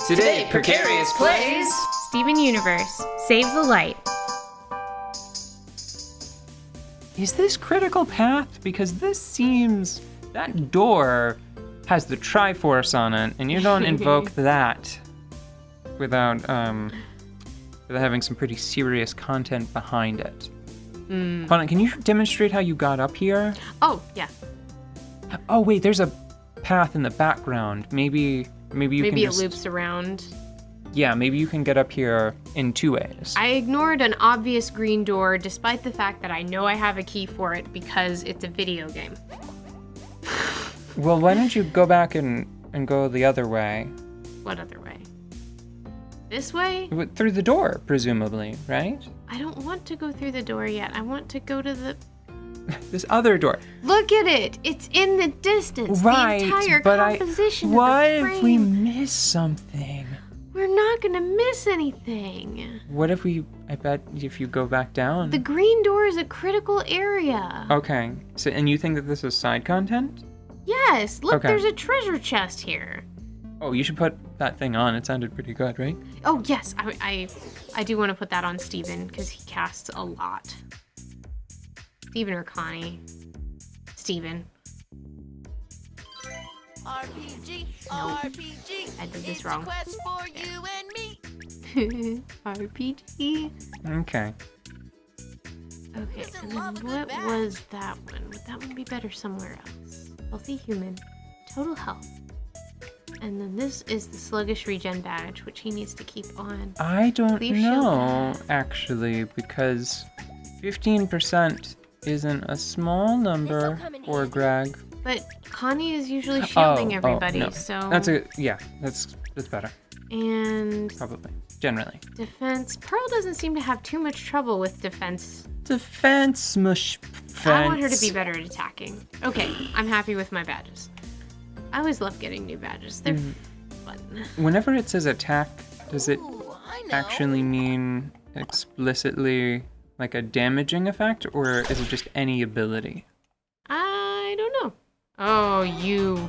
Today, Precarious plays Steven Universe, Save the Light. Is this critical path? Because this seems... that door has the Triforce on it, and you don't invoke that without having some pretty serious content behind it. Hold on, can you demonstrate how you got up here? Oh, yeah. Oh, wait, there's a path in the background. Maybe it loops around. Yeah, maybe you can get up here in two ways. I ignored an obvious green door despite the fact that I know I have a key for it because it's a video game. Well, why don't you go back and go the other way? What other way? This way? Through the door, presumably, right? I don't want to go through the door yet. I want to go to the... This other door. Look at it! It's in the distance. Right, the entire but composition of the what frame. if we miss something? We're not gonna miss anything. What if I bet if you go back down. The green door is a critical area. Okay, so, and you think that this is side content? Yes, look, Okay. There's a treasure chest here. Oh, you should put that thing on. It sounded pretty good, right? Oh, yes, I do want to put that on Steven, because he casts a lot. Steven or Connie? Steven. RPG, Nope. RPG. I did this it's wrong. A quest for you and me. RPG. Okay. Okay, and then what was that one? Would that one be better somewhere else? Healthy human, total health. And then this is the sluggish regen badge, which he needs to keep on. I don't Leaf shield know, pad. actually, because 15% isn't a small number for Greg. But Connie is usually shielding everybody, no. so... That's better, And probably, generally. defense. Pearl doesn't seem to have too much trouble with defense. Defense, mush, fence. I want her to be better at attacking. Okay, I'm happy with my badges. I always love getting new badges. They're fun. Whenever it says attack, does it Ooh, I know. actually mean explicitly like a damaging effect, or is it just any ability? I don't know. Oh, you,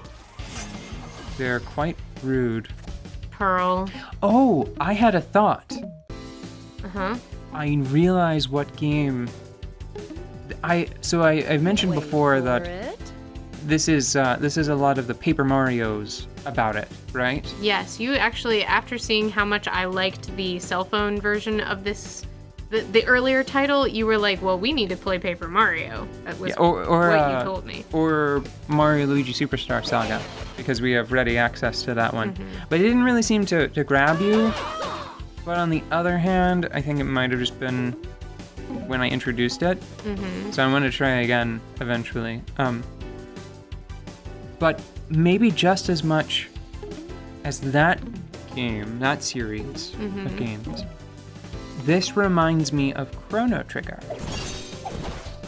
They're quite rude. Pearl. Oh, I had a thought. Uh-huh. I realize what game. I've mentioned before that this is a lot of the Paper Marios about it, right? Yes, you actually, after seeing how much I liked the cell phone version of this, the earlier title, you were like, well, we need to play Paper Mario. That was what you told me. Or Mario Luigi Superstar Saga, because we have ready access to that one. Mm-hmm. But it didn't really seem to grab you. But on the other hand, I think it might have just been when I introduced it. Mm-hmm. So I'm going to try again eventually. But maybe just as much as that game, that series Mm-hmm. of games, this reminds me of Chrono Trigger.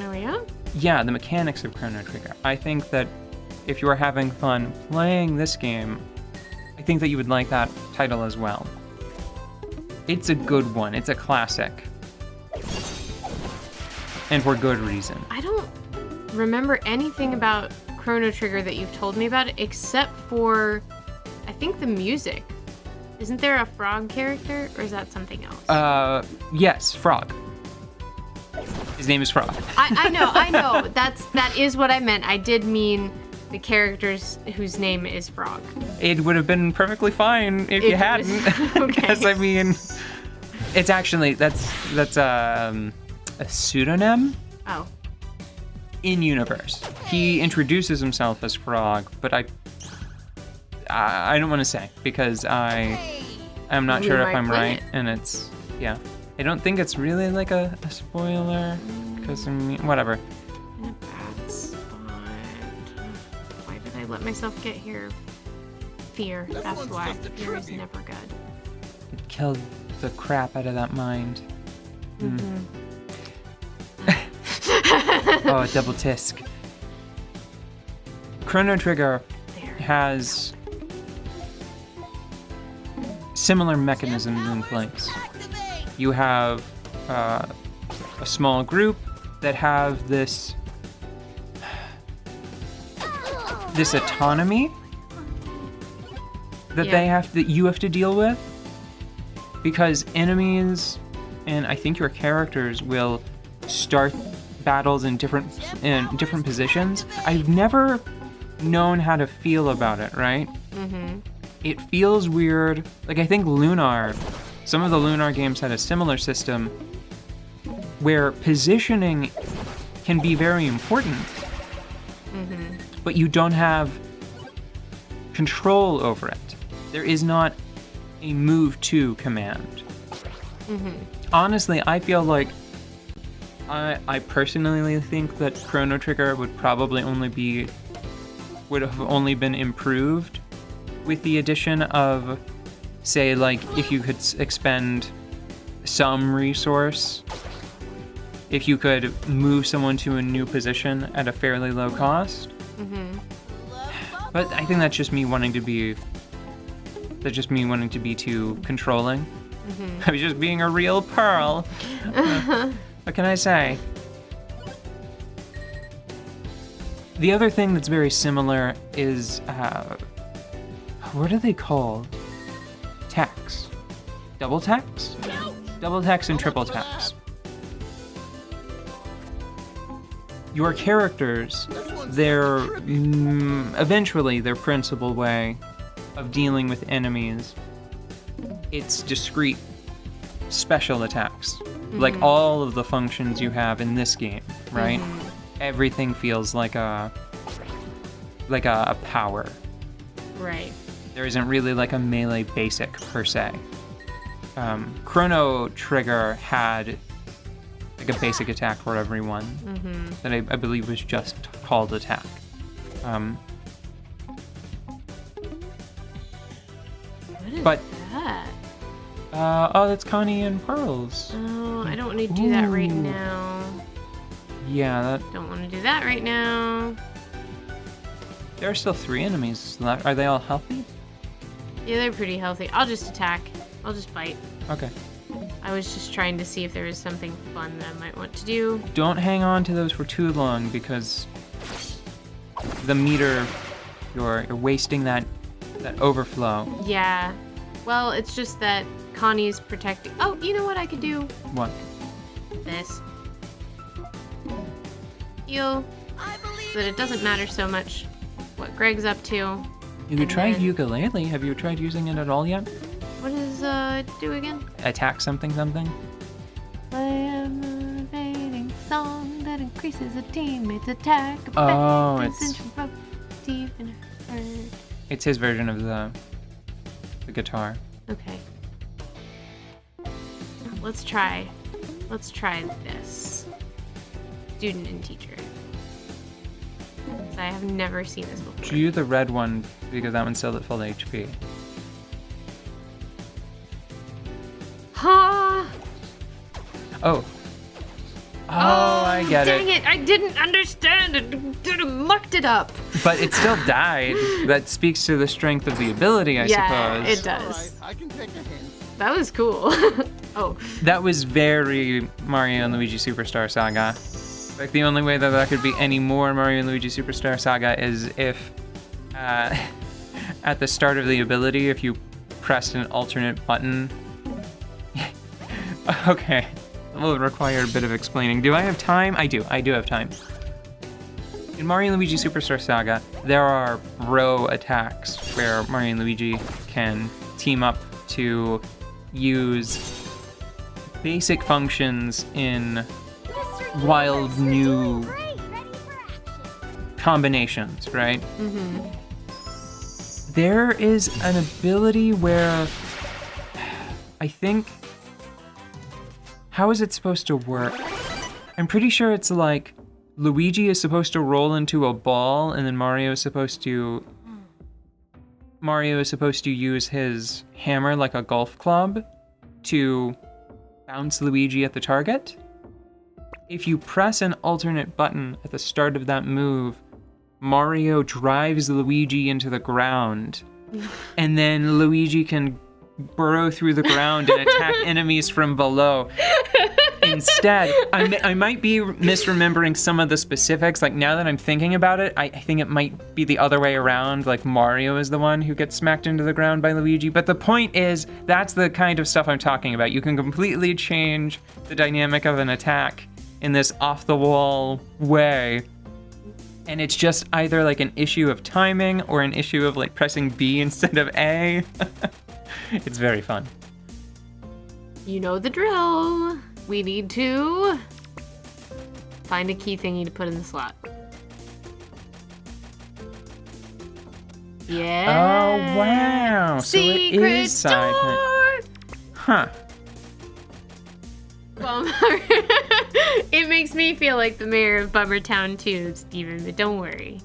Oh, yeah? Yeah, the mechanics of Chrono Trigger. I think that if you are having fun playing this game, I think that you would like that title as well. It's a good one. It's a classic. And for good reason. I don't remember anything about Chrono Trigger that you've told me about, except for, I think, the music. Isn't there a frog character, or is that something else? Yes, Frog. His name is Frog. I know. That is what I meant. I did mean the characters whose name is Frog. It would have been perfectly fine if If you it hadn't. was- okay. Because, I mean, it's actually, that's a pseudonym Oh. in universe. He introduces himself as Frog, but I don't want to say, because I'm not We sure if might I'm play right, it. and it's, yeah. I don't think it's really like a spoiler, because, I mean, whatever. In a bad spot. Why did I let myself get here? Fear. That's why. Fear is never good. It killed the crap out of that mind. Oh, a double tisk. Chrono Trigger There. has similar mechanisms in place. Activate. You have a small group that have this autonomy that you have to deal with, because enemies and I think your characters will start battles in different positions. I've never known how to feel about it, right? Mm-hmm. It feels weird. Like, I think some of the Lunar games had a similar system where positioning can be very important, but you don't have control over it. There is not a move to command. Honestly, I feel like I personally think that Chrono Trigger would have only been improved with the addition of, say, like, if you could expend some resource, if you could move someone to a new position at a fairly low cost. But I think that's just me wanting to be too controlling. I was just being a real Pearl. What can I say? The other thing that's very similar is, what are they called? Tax. Double tax? Double tax and triple tax. Your characters, eventually their principal way of dealing with enemies, it's discrete special attacks. Like all of the functions you have in this game, right? Everything feels like a power. Right. There isn't really like a melee basic per se. Chrono Trigger had like a basic attack for everyone that I believe was just called attack. What is But- that? That's Connie and Pearls. Oh, I don't want to do that right Ooh. now. Yeah, Don't want to do that right now. there are still 3 enemies left. Are they all healthy? Yeah, they're pretty healthy. I'll just attack. I'll just fight. Okay. I was just trying to see if there was something fun that I might want to do. Don't hang on to those for too long, because the meter, you're wasting that overflow. Yeah. Well, it's just that Connie's protecting. Oh, you know what I could do? What? This. Heal. I believe So that it doesn't matter so much what Greg's up to. You could And try then- ukulele. Have you tried using it at all yet? What does do again? Attack something. Play a motivating song that increases a teammate's attack. Oh, effectiveness and deep in her heart. It's his version of the guitar. Okay. Let's try this. Student and teacher. 'Cause I have never seen this before. Do the red one, because that one's still at full HP. Huh? Oh, I get Dang it. it! I didn't understand it. Mucked it up. But it still died. That speaks to the strength of the ability, I suppose. It does. I can take a hint. That was cool. Oh, That was very Mario and Luigi Superstar Saga. Like, the only way that could be any more Mario and Luigi Superstar Saga is if, at the start of the ability, if you pressed an alternate button. Okay, it will require a bit of explaining. Do I have time? I do have time. In Mario and Luigi Superstar Saga, there are row attacks where Mario and Luigi can team up to use basic functions in wild new combinations, right? There is an ability where I think, how is it supposed to work? I'm pretty sure it's like Luigi is supposed to roll into a ball, and then Mario is supposed to use his hammer like a golf club to bounce Luigi at the target. If you press an alternate button at the start of that move, Mario drives Luigi into the ground, and then Luigi can burrow through the ground and attack enemies from below. Instead, I might be misremembering some of the specifics. Like, now that I'm thinking about it, I think it might be the other way around. Like, Mario is the one who gets smacked into the ground by Luigi. But the point is, that's the kind of stuff I'm talking about. You can completely change the dynamic of an attack in this off-the-wall way. And it's just either like an issue of timing or an issue of like pressing B instead of A. It's very fun. You know the drill. We need to find a key thingy to put in the slot. Yeah. Oh, wow. So it is side. door. Huh. Well, it makes me feel like the mayor of Bummertown too, Steven, but don't worry.